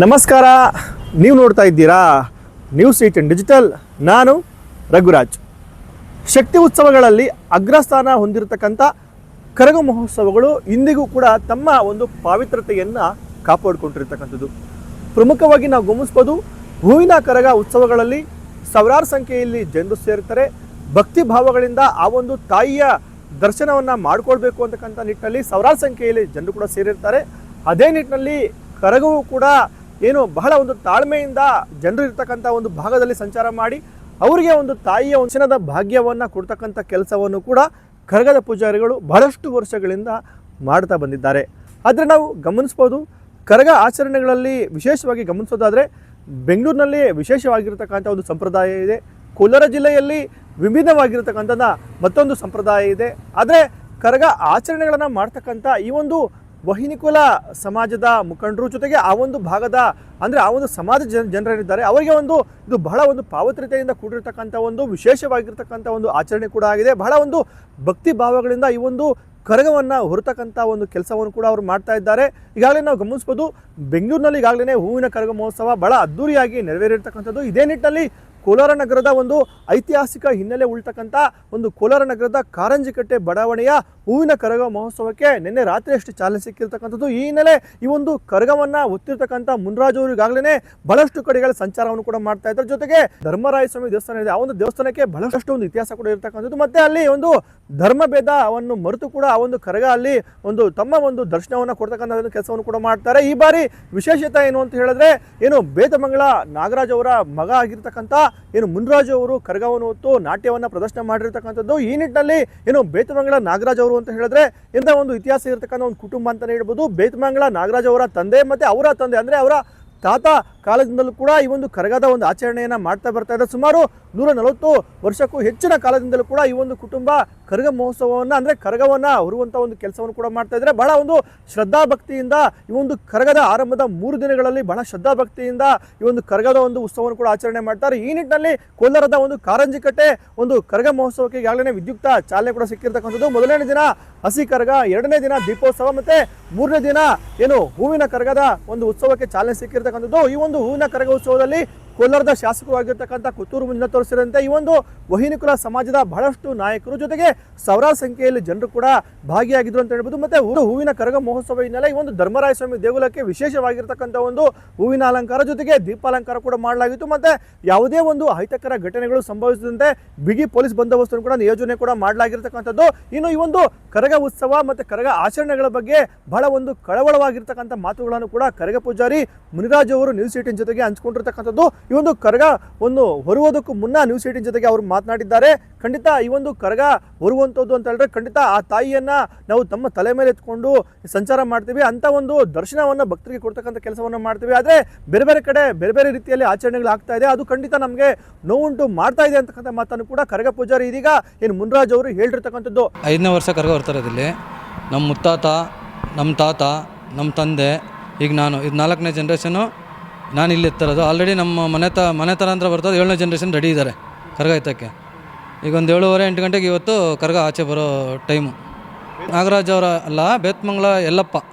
ನಮಸ್ಕಾರ. ನೀವು ನೋಡ್ತಾ ಇದ್ದೀರಾ ನ್ಯೂಸ್ 18 ಡಿಜಿಟಲ್. ನಾನು ರಘುರಾಜ್. ಶಕ್ತಿ ಉತ್ಸವಗಳಲ್ಲಿ ಅಗ್ರಸ್ಥಾನ ಹೊಂದಿರತಕ್ಕಂಥ ಕರಗ ಮಹೋತ್ಸವಗಳು ಇಂದಿಗೂ ಕೂಡ ತಮ್ಮ ಒಂದು ಪಾವಿತ್ರತೆಯನ್ನು ಕಾಪಾಡಿಕೊಂಡಿರ್ತಕ್ಕಂಥದ್ದು. ಪ್ರಮುಖವಾಗಿ ನಾವು ಗಮನಿಸ್ಬೋದು, ಹೂವಿನ ಕರಗ ಉತ್ಸವಗಳಲ್ಲಿ ಸಾವಿರಾರು ಸಂಖ್ಯೆಯಲ್ಲಿ ಜನರು ಸೇರ್ತಾರೆ. ಭಕ್ತಿ ಭಾವಗಳಿಂದ ಆ ಒಂದು ತಾಯಿಯ ದರ್ಶನವನ್ನು ಮಾಡಿಕೊಳ್ಬೇಕು ಅಂತಕ್ಕಂಥ ನಿಟ್ಟಿನಲ್ಲಿ ಸಾವಿರಾರು ಸಂಖ್ಯೆಯಲ್ಲಿ ಜನರು ಕೂಡ ಸೇರಿರ್ತಾರೆ. ಅದೇ ನಿಟ್ಟಿನಲ್ಲಿ ಕರಗವು ಕೂಡ ಬಹಳ ಒಂದು ತಾಳ್ಮೆಯಿಂದ ಜನರು ಇರ್ತಕ್ಕಂಥ ಒಂದು ಭಾಗದಲ್ಲಿ ಸಂಚಾರ ಮಾಡಿ ಅವರಿಗೆ ಒಂದು ತಾಯಿಯ ವಚನದ ಭಾಗ್ಯವನ್ನು ಕೊಡ್ತಕ್ಕಂಥ ಕೆಲಸವನ್ನು ಕೂಡ ಕರಗದ ಪೂಜಾರಿಗಳು ಬಹಳಷ್ಟು ವರ್ಷಗಳಿಂದ ಮಾಡ್ತಾ ಬಂದಿದ್ದಾರೆ. ಆದರೆ ನಾವು ಗಮನಿಸ್ಬೋದು, ಕರಗ ಆಚರಣೆಗಳಲ್ಲಿ ವಿಶೇಷವಾಗಿ ಗಮನಿಸೋದಾದರೆ ಬೆಂಗಳೂರಿನಲ್ಲಿ ವಿಶೇಷವಾಗಿರ್ತಕ್ಕಂಥ ಒಂದು ಸಂಪ್ರದಾಯ ಇದೆ. ಕೋಲಾರ ಜಿಲ್ಲೆಯಲ್ಲಿ ವಿಭಿನ್ನವಾಗಿರ್ತಕ್ಕಂಥ ಮತ್ತೊಂದು ಸಂಪ್ರದಾಯ ಇದೆ. ಆದರೆ ಕರಗ ಆಚರಣೆಗಳನ್ನು ಮಾಡ್ತಕ್ಕಂಥ ಈ ಒಂದು ವಹಿನಿಕುಲ ಸಮಾಜದ ಮುಖಂಡರು ಜೊತೆಗೆ ಆ ಒಂದು ಭಾಗದ ಅಂದರೆ ಆ ಒಂದು ಸಮಾಜ ಜನರೇನಿದ್ದಾರೆ ಅವರಿಗೆ ಇದು ಬಹಳ ಒಂದು ಪಾವಿತ್ರ್ಯತೆಯಿಂದ ಕೂಡಿರ್ತಕ್ಕಂಥ ಒಂದು ವಿಶೇಷವಾಗಿರ್ತಕ್ಕಂಥ ಒಂದು ಆಚರಣೆ ಕೂಡ ಆಗಿದೆ. ಬಹಳ ಒಂದು ಭಕ್ತಿ ಭಾವಗಳಿಂದ ಈ ಒಂದು ಕರಗವನ್ನು ಹೊರತಕ್ಕಂಥ ಒಂದು ಕೆಲಸವನ್ನು ಕೂಡ ಅವರು ಮಾಡ್ತಾ ಇದ್ದಾರೆ. ಈಗಾಗಲೇ ನಾವು ಗಮನಿಸ್ಬೋದು, ಬೆಂಗಳೂರಿನಲ್ಲಿ ಈಗಾಗಲೇ ಹೂವಿನ ಕರಗ ಮಹೋತ್ಸವ ಬಹಳ ಅದ್ದೂರಿಯಾಗಿ ನೆರವೇರಿರ್ತಕ್ಕಂಥದ್ದು. ಇದೇ ನಿಟ್ಟಿನಲ್ಲಿ ಕೋಲಾರ ನಗರದ ಒಂದು ಐತಿಹಾಸಿಕ ಹಿನ್ನೆಲೆ ಉಳ್ತಕ್ಕಂಥ ಒಂದು ಕೋಲಾರ ನಗರದ ಕಾರಂಜಿಕಟ್ಟೆ ಬಡಾವಣೆಯ ಹೂವಿನ ಕರಗ ಮಹೋತ್ಸವಕ್ಕೆ ನಿನ್ನೆ ರಾತ್ರಿ ಅಷ್ಟು ಚಾಲನೆ ಸಿಕ್ಕಿರ್ತಕ್ಕಂಥದ್ದು. ಈ ಹಿನ್ನೆಲೆ ಈ ಒಂದು ಕರಗವನ್ನು ಒತ್ತಿರ್ತಕ್ಕಂಥ ಮುನ್ರಾಜ್ ಅವರು ಈಗಾಗಲೇ ಬಹಳಷ್ಟು ಕಡೆಗಳ ಸಂಚಾರವನ್ನು ಕೂಡ ಮಾಡ್ತಾ ಇದ್ದಾರೆ. ಜೊತೆಗೆ ಧರ್ಮರಾಯ ಸ್ವಾಮಿ ದೇವಸ್ಥಾನ ಇದೆ, ಆ ಒಂದು ದೇವಸ್ಥಾನಕ್ಕೆ ಬಹಳಷ್ಟು ಒಂದು ಇತಿಹಾಸ ಕೂಡ ಇರ್ತಕ್ಕಂಥದ್ದು. ಮತ್ತೆ ಅಲ್ಲಿ ಒಂದು ಧರ್ಮ ಭೇದವನ್ನು ಮರೆತು ಕೂಡ ಆ ಒಂದು ಕರಗ ಅಲ್ಲಿ ತಮ್ಮ ಒಂದು ದರ್ಶನವನ್ನು ಕೊಡ್ತಕ್ಕಂಥ ಒಂದು ಕೆಲಸವನ್ನು ಕೂಡ ಮಾಡ್ತಾರೆ. ಈ ಬಾರಿ ವಿಶೇಷತೆ ಏನು ಅಂತ ಹೇಳಿದ್ರೆ ಬೇತಮಂಗಲ ನಾಗರಾಜ್ ಅವರ ಮಗ ಆಗಿರ್ತಕ್ಕಂಥ ಮುನ್ರಾಜು ಅವರು ಕರಗವನ್ನು ಹೊತ್ತು ನಾಟ್ಯವನ್ನು ಪ್ರದರ್ಶನ ಮಾಡಿರ್ತಕ್ಕಂಥದ್ದು. ಈ ನಿಟ್ಟಿನಲ್ಲಿ ಬೇತಮಂಗಲ ನಾಗರಾಜ್ ಅವರು ಅಂತ ಹೇಳಿದ್ರೆ ಇಂಥ ಒಂದು ಇತಿಹಾಸ ಇರತಕ್ಕಂಥ ಒಂದು ಕುಟುಂಬ ಅಂತಾನೆ ಹೇಳ್ಬೋದು. ಬೇತಮಂಗಲ ನಾಗರಾಜ್ ಅವರ ತಂದೆ ಮತ್ತೆ ಅವರ ತಂದೆ ಅಂದ್ರೆ ಅವರ ತಾತ ಕಾಲದಿಂದಲೂ ಕೂಡ ಈ ಒಂದು ಕರಗದ ಒಂದು ಆಚರಣೆಯನ್ನು ಮಾಡ್ತಾ ಬರ್ತಾ ಇದೆ. ಸುಮಾರು 140 ವರ್ಷಕ್ಕೂ ಹೆಚ್ಚಿನ ಕಾಲದಿಂದಲೂ ಕೂಡ ಈ ಒಂದು ಕುಟುಂಬ ಕರಗ ಮಹೋತ್ಸವವನ್ನು ಅಂದರೆ ಕರಗವನ್ನು ಹೊರುವಂಥ ಒಂದು ಕೆಲಸವನ್ನು ಕೂಡ ಮಾಡ್ತಾ ಇದ್ದಾರೆ. ಬಹಳ ಒಂದು ಶ್ರದ್ಧಾಭಕ್ತಿಯಿಂದ ಈ ಒಂದು ಕರಗದ ಆರಂಭದ 3 ದಿನಗಳಲ್ಲಿ ಬಹಳ ಶ್ರದ್ಧಾಭಕ್ತಿಯಿಂದ ಈ ಒಂದು ಕರಗದ ಒಂದು ಉತ್ಸವವನ್ನು ಕೂಡ ಆಚರಣೆ ಮಾಡ್ತಾರೆ. ಈ ನಿಟ್ಟಿನಲ್ಲಿ ಕೋಲಾರದ ಒಂದು ಕಾರಂಜಿಕಟ್ಟೆ ಒಂದು ಕರಗ ಮಹೋತ್ಸವಕ್ಕೆ ಈಗಾಗಲೇ ವಿದ್ಯುಕ್ತ ಚಾಲನೆ ಕೂಡ ಸಿಕ್ಕಿರ್ತಕ್ಕಂಥದ್ದು. ಮೊದಲನೇ ದಿನ ಹಸಿ ಕರಗ, 2ನೇ ದಿನ ದೀಪೋತ್ಸವ ಮತ್ತೆ 3ನೇ ದಿನ ಹೂವಿನ ಕರಗದ ಒಂದು ಉತ್ಸವಕ್ಕೆ ಚಾಲನೆ ಸಿಕ್ಕಿರ್ತಕ್ಕಂಥದ್ದು. ಈ ಒಂದು ಹೂವಿನ ಕರಗ ಉತ್ಸವದಲ್ಲಿ ಕೋಲಾರದ ಶಾಸಕರು ಆಗಿರ್ತಕ್ಕಂಥ ಕುತ್ತೂರು ಮಂಜುನಾಥ್ ಸೇರಿದಂತೆ ಈ ಒಂದು ವಹಿನಿಕುಲ ಸಮಾಜದ ಬಹಳಷ್ಟು ನಾಯಕರು ಜೊತೆಗೆ ಸಾವಿರಾರು ಸಂಖ್ಯೆಯಲ್ಲಿ ಜನರು ಕೂಡ ಭಾಗಿಯಾಗಿದ್ರು ಅಂತ ಹೇಳ್ಬೋದು. ಮತ್ತೆ ಹೂವಿನ ಕರಗ ಮಹೋತ್ಸವ ಹಿನ್ನೆಲೆ ಈ ಒಂದು ಧರ್ಮರಾಯ ಸ್ವಾಮಿ ದೇಗುಲಕ್ಕೆ ವಿಶೇಷವಾಗಿರ್ತಕ್ಕಂಥ ಒಂದು ಹೂವಿನ ಅಲಂಕಾರ ಜೊತೆಗೆ ದೀಪಾಲಂಕಾರ ಕೂಡ ಮಾಡಲಾಗಿತ್ತು. ಮತ್ತೆ ಯಾವುದೇ ಒಂದು ಅಹಿತಕರ ಘಟನೆಗಳು ಸಂಭವಿಸದಂತೆ ಬಿಗಿ ಪೊಲೀಸ್ ಬಂದೋಬಸ್ತನ್ನು ಕೂಡ ನಿಯೋಜನೆ ಕೂಡ ಮಾಡಲಾಗಿರ್ತಕ್ಕಂಥದ್ದು. ಇನ್ನು ಈ ಒಂದು ಕರಗ ಉತ್ಸವ ಮತ್ತೆ ಕರಗ ಆಚರಣೆಗಳ ಬಗ್ಗೆ ಬಹಳ ಒಂದು ಕಳವಳವಾಗಿರ್ತಕ್ಕಂಥ ಮಾತುಗಳನ್ನು ಕೂಡ ಕರಗ ಪೂಜಾರಿ ಮುನಿರಾಜ್ ಅವರು ನ್ಯೂಸ್ 18 ಜೊತೆಗೆ ಹಂಚಿಕೊಂಡಿರ್ತಕ್ಕಂಥದ್ದು. ಈ ಒಂದು ಕರಗ ಹೊರುವುದಕ್ಕೂ ಮುನ್ನ ನ್ಯೂಸ್ 18 ಜೊತೆಗೆ ಅವರು ಮಾತನಾಡಿದ್ದಾರೆ. ಖಂಡಿತ ಈ ಒಂದು ಕರಗ ಹೊರುವಂಥದ್ದು ಅಂತ ಹೇಳಿದ್ರೆ ಖಂಡಿತ ಆ ತಾಯಿಯನ್ನ ನಾವು ತಮ್ಮ ತಲೆ ಮೇಲೆ ಎತ್ಕೊಂಡು ಸಂಚಾರ ಮಾಡ್ತೀವಿ, ಅಂತ ಒಂದು ದರ್ಶನವನ್ನು ಭಕ್ತರಿಗೆ ಕೊಡ್ತಕ್ಕಂಥ ಕೆಲಸವನ್ನು ಮಾಡ್ತೀವಿ. ಆದರೆ ಬೇರೆ ಬೇರೆ ಕಡೆ ಬೇರೆ ಬೇರೆ ರೀತಿಯಲ್ಲಿ ಆಚರಣೆಗಳು ಆಗ್ತಾ ಇದೆ, ಅದು ಖಂಡಿತ ನಮಗೆ ನೋವುಂಟು ಮಾಡ್ತಾ ಇದೆ ಅಂತಕ್ಕಂಥ ಮಾತನ್ನು ಕೂಡ ಕರಗ ಪೂಜಾರಿ ಇದೀಗ ಮುನ್ರಾಜ್ ಅವರು ಹೇಳಿರ್ತಕ್ಕಂಥದ್ದು. 5ನೇ ವರ್ಷ ಕರಗ ಹೊರ್ತಾರೆ ಇಲ್ಲಿ. ನಮ್ಮ ಮುತ್ತಾತ, ನಮ್ಮ ತಾತ, ನಮ್ಮ ತಂದೆ, ಈಗ ನಾನು, ಇದು 4ನೇ ಜನ್ರೇಷನು ನಾನು ಇಲ್ಲಿ ಎತ್ತಿರೋದು. ಆಲ್ರೆಡಿ ನಮ್ಮ ಮನೆ ತರಾಂತರ ಬರ್ತದೆ. 7ನೇ ಜನ್ರೇಷನ್ ರೆಡಿ ಇದ್ದಾರೆ ಕರಗ ಎತ್ತಕ್ಕೆ. ಈಗ ಒಂದು 7:30-8 ಗಂಟೆಗೆ ಇವತ್ತು ಕರಗ ಆಚೆ ಬರೋ ಟೈಮು. ನಾಗರಾಜ್ ಅವರ ಅಲ್ಲ, ಬೇತಮಂಗಲ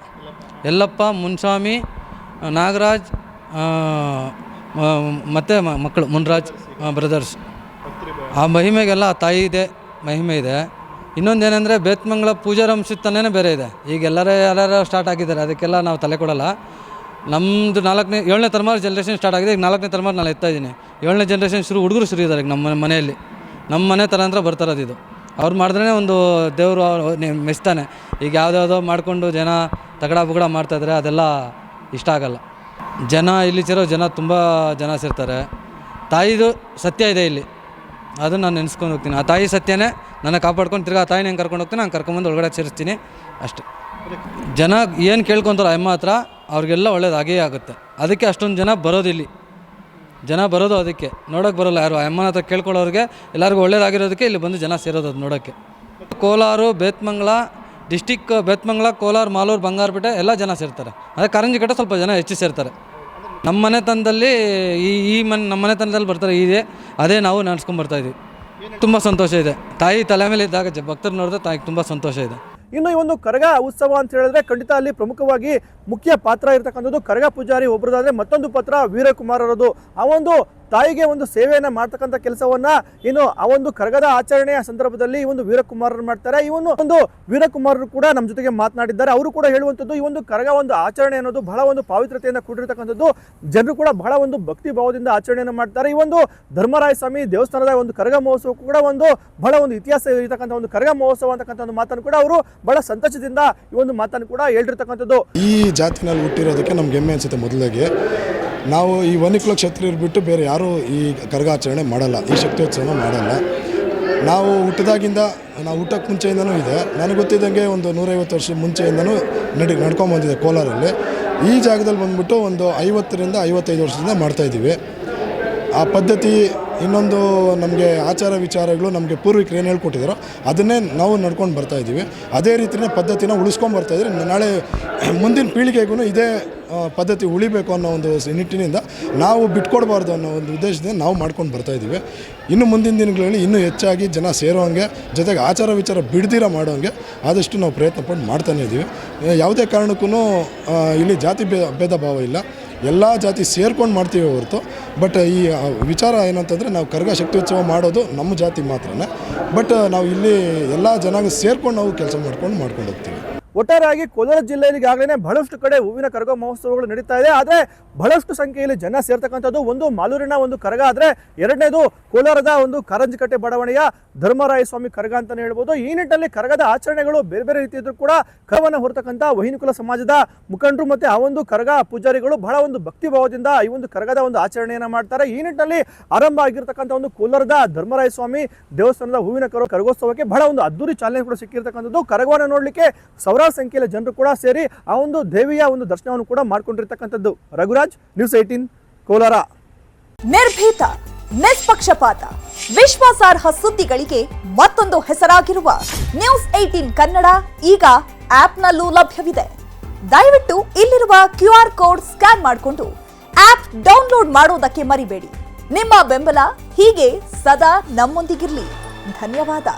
ಯಲ್ಲಪ್ಪ, ಮುನ್ಸ್ವಾಮಿ, ನಾಗರಾಜ್ ಮತ್ತು ಮಕ್ಕಳು ಮುನ್ರಾಜ್ ಬ್ರದರ್ಸ್. ಆ ಮಹಿಮೆಗೆಲ್ಲ ತಾಯಿ ಇದೆ, ಮಹಿಮೆ ಇದೆ. ಇನ್ನೊಂದೇನೆಂದರೆ ಬೇತಮಂಗಲ ಪೂಜಾರಂಶಿತನೇ ಬೇರೆ ಇದೆ. ಈಗ ಎಲ್ಲರೂ ಸ್ಟಾರ್ಟ್ ಆಗಿದ್ದಾರೆ, ಅದಕ್ಕೆಲ್ಲ ನಾವು ತಲೆ ಕೊಡೋಲ್ಲ. ನಮ್ಮದು 7ನೇ ತಲೆಮಾರು ಜನ್ರೇಷನ್ ಸ್ಟಾರ್ಟ್ ಆಗಿದೆ. ಈಗ 4ನೇ ತಲೆಮಾರು ನಾನು ಎತ್ತಾಯಿದ್ದೀನಿ. 7ನೇ ಜನ್ರೇಷನ್ ಹುಡುಗರು ಶುರು ಇದ್ದಾರೆ. ಈಗ ನಮ್ಮ ಮನೆಯಲ್ಲಿ ನಮ್ಮ ಮನೆ ತರಾಂತರ ಬರ್ತಾರದು. ಇದು ಅವ್ರು ಮಾಡಿದ್ರೇ ಒಂದು ದೇವರು ಮೆಚ್ತಾನೆ. ಈಗ ಯಾವುದ್ಯಾವುದೋ ಮಾಡಿಕೊಂಡು ಜನ ತಗಡ ಬುಗಡ ಮಾಡ್ತಾಯಿದ್ರೆ ಅದೆಲ್ಲ ಇಷ್ಟ ಆಗಲ್ಲ. ಇಲ್ಲಿ ಸೇರೋ ಜನ ತುಂಬ ಜನ ಸೇರ್ತಾರೆ. ತಾಯಿದು ಸತ್ಯ ಇದೆ ಇಲ್ಲಿ, ಅದನ್ನು ನಾನು ನೆನೆಸ್ಕೊಂಡು ಹೋಗ್ತೀನಿ. ಆ ತಾಯಿ ಸತ್ಯನೇ ನನ್ನ ಕಾಪಾಡ್ಕೊಂಡು ತಿರ್ಗಿ ಆ ತಾಯಿನ ಹೆಂಗೆ ಕರ್ಕೊಂಡು ಹೋಗ್ತೀನಿ, ನಾನು ಕರ್ಕೊಂಬಂದು ಒಳಗಡೆ ಸೇರಿಸ್ತೀನಿ ಅಷ್ಟೇ. ಜನ ಏನು ಕೇಳ್ಕೊತಾರೋ ಅಮ್ಮ ಹತ್ರ ಅವ್ರಿಗೆಲ್ಲ ಒಳ್ಳೇದಾಗೇ ಆಗುತ್ತೆ. ಅದಕ್ಕೆ ಅಷ್ಟೊಂದು ಜನ ಬರೋದಿಲ್ಲಿ. ಜನ ಬರೋದು ಅದಕ್ಕೆ, ನೋಡೋಕ್ಕೆ ಬರೋಲ್ಲ ಯಾರು. ಅಮ್ಮನ ಹತ್ರ ಕೇಳ್ಕೊಳ್ಳೋರಿಗೆ ಎಲ್ಲರಿಗೂ ಒಳ್ಳೇದಾಗಿರೋದಕ್ಕೆ ಇಲ್ಲಿ ಬಂದು ಜನ ಸೇರೋದು ಅದು ನೋಡೋಕ್ಕೆ. ಕೋಲಾರ, ಬೇತಮಂಗಲ ಡಿಸ್ಟಿಕ್, ಬೇತಮಂಗಲ, ಕೋಲಾರ, ಮಾಲೂರು, ಬಂಗಾರಪೇಟೆ ಎಲ್ಲ ಜನ ಸೇರ್ತಾರೆ. ಅದೇ ಕಾರಂಜಿಕಟ್ಟೆ ಸ್ವಲ್ಪ ಜನ ಹೆಚ್ಚು ಸೇರ್ತಾರೆ. ನಮ್ಮ ಮನೆತನದಲ್ಲಿ ನಮ್ಮ ಮನೆತನದಲ್ಲಿ ಬರ್ತಾರೆ. ಅದೇ ನಾವು ನಡೆಸ್ಕೊಂಡು ಬರ್ತಾಯಿದ್ದೀವಿ. ತುಂಬ ಸಂತೋಷ ಇದೆ. ತಾಯಿ ತಲೆ ಮೇಲೆ ಇದ್ದಾಗ ಭಕ್ತರು ನೋಡಿದ್ರೆ ತಾಯಿಗೆ ತುಂಬ ಸಂತೋಷ ಇದೆ. ಇನ್ನು ಈ ಒಂದು ಕರಗ ಉತ್ಸವ ಅಂತ ಹೇಳಿದ್ರೆ ಖಂಡಿತ ಅಲ್ಲಿ ಪ್ರಮುಖವಾಗಿ ಮುಖ್ಯ ಪಾತ್ರ ಇರತಕ್ಕಂಥದ್ದು ಕರಗ ಪೂಜಾರಿ ಒಬ್ಬರದಾದ್ರೆ ಮತ್ತೊಂದು ಪಾತ್ರ ವೀರಕುಮಾರರದು. ಆ ಒಂದು ತಾಯಿಗೆ ಒಂದು ಸೇವೆಯನ್ನ ಮಾಡ್ತಕ್ಕಂಥ ಕೆಲಸವನ್ನ ಏನು ಆ ಒಂದು ಕರಗದ ಆಚರಣೆಯ ಸಂದರ್ಭದಲ್ಲಿ ಈ ಒಂದು ವೀರಕುಮಾರರು ಮಾಡ್ತಾರೆ. ಈ ಒಂದು ವೀರಕುಮಾರರು ಕೂಡ ನಮ್ಮ ಜೊತೆಗೆ ಮಾತನಾಡಿದ್ದಾರೆ. ಅವರು ಕೂಡ ಹೇಳುವಂಥದ್ದು ಈ ಒಂದು ಕರಗ ಒಂದು ಆಚರಣೆ ಅನ್ನೋದು ಬಹಳ ಒಂದು ಪಾವಿತ್ರತೆಯಿಂದ ಕೂಡಿರ್ತಕ್ಕಂಥದ್ದು. ಜನರು ಕೂಡ ಬಹಳ ಒಂದು ಭಕ್ತಿ ಭಾವದಿಂದ ಆಚರಣೆಯನ್ನು ಮಾಡ್ತಾರೆ. ಈ ಒಂದು ಧರ್ಮರಾಯ ಸ್ವಾಮಿ ದೇವಸ್ಥಾನದ ಒಂದು ಕರಗ ಮಹೋತ್ಸವ ಕೂಡ ಬಹಳ ಒಂದು ಇತಿಹಾಸ ಇರತಕ್ಕಂಥ ಒಂದು ಕರಗ ಮಹೋತ್ಸವ ಅಂತಕ್ಕಂಥ ಒಂದು ಮಾತನ್ನು ಕೂಡ ಅವರು ಬಹಳ ಸಂತೋಷದಿಂದ ಈ ಒಂದು ಮಾತನ್ನು ಕೂಡ ಹೇಳಿರ್ತಕ್ಕಂಥದ್ದು. ಈ ಜಾತಿನಲ್ಲಿ ಹುಟ್ಟಿರೋದಕ್ಕೆ ನಮ್ಗೆ ಹೆಮ್ಮೆ ಅನಿಸುತ್ತೆ. ಮೊದಲಿಗೆ ನಾವು ಈ ವನಿಕುಲ ಕ್ಷತ್ರಿಯರು ಬಿಟ್ಟು ಬೇರೆ ಯಾರೂ ಈ ಕರಗಾಚರಣೆ ಮಾಡಲ್ಲ, ಈ ಶಕ್ತಿಯೋತ್ಸವನ ಮಾಡಲ್ಲ. ನಾವು ನಾವು ಹುಟ್ಟೋಕ್ಕೆ ಮುಂಚೆಯಿಂದನೂ ಇದೆ. ನನಗೆ ಗೊತ್ತಿದ್ದಂಗೆ ಒಂದು 150 ವರ್ಷ ಮುಂಚೆಯಿಂದನೂ ನಡ್ಕೊಂಬಂದಿದೆ ಕೋಲಾರಲ್ಲಿ. ಈ ಜಾಗದಲ್ಲಿ ಬಂದ್ಬಿಟ್ಟು ಒಂದು 50ರಿಂದ 55 ವರ್ಷದಿಂದ ಮಾಡ್ತಾಯಿದ್ದೀವಿ. ಆ ಪದ್ಧತಿ ಇನ್ನೊಂದು ನಮಗೆ ಆಚಾರ ವಿಚಾರಗಳು ನಮಗೆ ಪೂರ್ವಿಕರು ಏನು ಹೇಳ್ಕೊಟ್ಟಿದ್ದಾರೋ ಅದನ್ನೇ ನಾವು ನಡ್ಕೊಂಡು ಬರ್ತಾಯಿದ್ದೀವಿ. ಅದೇ ರೀತಿಯೇ ಪದ್ಧತಿನ ಉಳಿಸ್ಕೊಂಡು ಬರ್ತಾಯಿದ್ರೆ ನಾಳೆ ಮುಂದಿನ ಪೀಳಿಗೆಗೂ ಇದೇ ಪದ್ಧತಿ ಉಳಿಬೇಕು ಅನ್ನೋ ಒಂದು ನಿಟ್ಟಿನಿಂದ ನಾವು ಬಿಟ್ಕೊಡ್ಬಾರ್ದು ಅನ್ನೋ ಒಂದು ಉದ್ದೇಶದಿಂದ ನಾವು ಮಾಡ್ಕೊಂಡು ಬರ್ತಾಯಿದ್ದೀವಿ. ಇನ್ನು ಮುಂದಿನ ದಿನಗಳಲ್ಲಿ ಇನ್ನೂ ಹೆಚ್ಚಾಗಿ ಜನ ಸೇರೋಂಗೆ, ಜೊತೆಗೆ ಆಚಾರ ವಿಚಾರ ಬಿಡ್ದಿರ ಮಾಡೋಂಗೆ ಆದಷ್ಟು ನಾವು ಪ್ರಯತ್ನ ಪಟ್ಟು ಮಾಡ್ತಾನೇ ಇದ್ದೀವಿ. ಯಾವುದೇ ಕಾರಣಕ್ಕೂ ಇಲ್ಲಿ ಜಾತಿ ಭೇದ ಭಾವ ಇಲ್ಲ, ಎಲ್ಲ ಜಾತಿ ಸೇರ್ಕೊಂಡು ಮಾಡ್ತೀವಿ ಹೊರತು. ಬಟ್ ಈ ವಿಚಾರ ಏನಂತಂದರೆ ನಾವು ಕರಗ ಶಕ್ತಿಯೋತ್ಸವ ಮಾಡೋದು ನಮ್ಮ ಜಾತಿ ಮಾತ್ರನೇ. ಬಟ್ ನಾವು ಇಲ್ಲಿ ಎಲ್ಲ ಜನಾಂಗ ಸೇರ್ಕೊಂಡು ನಾವು ಕೆಲಸ ಮಾಡ್ಕೊಂಡು ಹೋಗ್ತೀವಿ. ಒಟ್ಟಾರೆಯಾಗಿ ಕೋಲಾರ ಜಿಲ್ಲೆಯಲ್ಲಿ ಈಗಾಗಲೇ ಬಹಳಷ್ಟು ಕಡೆ ಹೂವಿನ ಕರಗ ಮಹೋತ್ಸವಗಳು ನಡೀತಾ ಇದೆ. ಆದರೆ ಬಹಳಷ್ಟು ಸಂಖ್ಯೆಯಲ್ಲಿ ಜನ ಸೇರ್ತಕ್ಕಂಥದ್ದು ಒಂದು ಮಾಲೂರಿನ ಒಂದು ಕರಗ ಆದರೆ ಎರಡನೇದು ಕೋಲಾರದ ಒಂದು ಕಾರಂಜಿಕಟ್ಟೆ ಬಡಾವಣೆಯ ಧರ್ಮರಾಯ ಸ್ವಾಮಿ ಕರಗ ಅಂತಲೇ ಹೇಳ್ಬೋದು. ಈ ನಿಟ್ಟಿನಲ್ಲಿ ಕರಗದ ಆಚರಣೆಗಳು ಬೇರೆ ಬೇರೆ ರೀತಿ ಇದ್ರೂ ಕೂಡ ಕರಗವನ್ನು ಹೊರತಕ್ಕಂಥ ವಹಿನುಕುಲ ಸಮಾಜದ ಮುಖಂಡರು ಮತ್ತು ಆ ಒಂದು ಕರಗ ಪೂಜಾರಿಗಳು ಬಹಳ ಒಂದು ಭಕ್ತಿ ಭಾವದಿಂದ ಈ ಒಂದು ಕರಗದ ಒಂದು ಆಚರಣೆಯನ್ನು ಮಾಡ್ತಾರೆ. ಈ ನಿಟ್ಟಿನಲ್ಲಿ ಆರಂಭ ಆಗಿರ್ತಕ್ಕಂಥ ಒಂದು ಕೋಲಾರದ ಧರ್ಮರಾಯ ಸ್ವಾಮಿ ದೇವಸ್ಥಾನದ ಹೂವಿನ ಕರಗೋತ್ಸವಕ್ಕೆ ಬಹಳ ಒಂದು ಅದ್ದೂರಿ ಚಾಲನೆ ಕೂಡ ಸಿಕ್ಕಿರ್ತಕ್ಕಂಥದ್ದು. ಕರಗವನ್ನು ನೋಡಲಿಕ್ಕೆ ಸಾವಿರಾರು ಸಂಖ್ಯೆಯಲ್ಲಿ ಜನರು ಕೂಡ ಸೇರಿ ಆ ಒಂದು ದೇವಿಯ ಒಂದು ದರ್ಶನವನ್ನು ಕೂಡ ಮಾಡ್ಕೊಂಡಿರ್ತಕ್ಕಂಥದ್ದು. ರಘುರಾಜ್, ನ್ಯೂಸ್ 18 ಕೋಲಾರ. ನಿರ್ಭೀತ, ನಿಷ್ಪಕ್ಷಪಾತ, ವಿಶ್ವಾಸಾರ್ಹ ಸುದ್ದಿಗಳಿಗೆ ಮತ್ತೊಂದು ಹೆಸರಾಗಿರುವ ನ್ಯೂಸ್ 18 ಕನ್ನಡ ಈಗ ಆಪ್ನಲ್ಲೂ ಲಭ್ಯವಿದೆ. ದಯವಿಟ್ಟು ಇಲ್ಲಿರುವ QR ಕೋಡ್ ಸ್ಕ್ಯಾನ್ ಮಾಡಿಕೊಂಡು ಆಪ್ ಡೌನ್ಲೋಡ್ ಮಾಡೋದಕ್ಕೆ ಮರಿಬೇಡಿ. ನಿಮ್ಮ ಬೆಂಬಲ ಹೀಗೆ ಸದಾ ನಮ್ಮೊಂದಿಗಿರಲಿ. ಧನ್ಯವಾದ.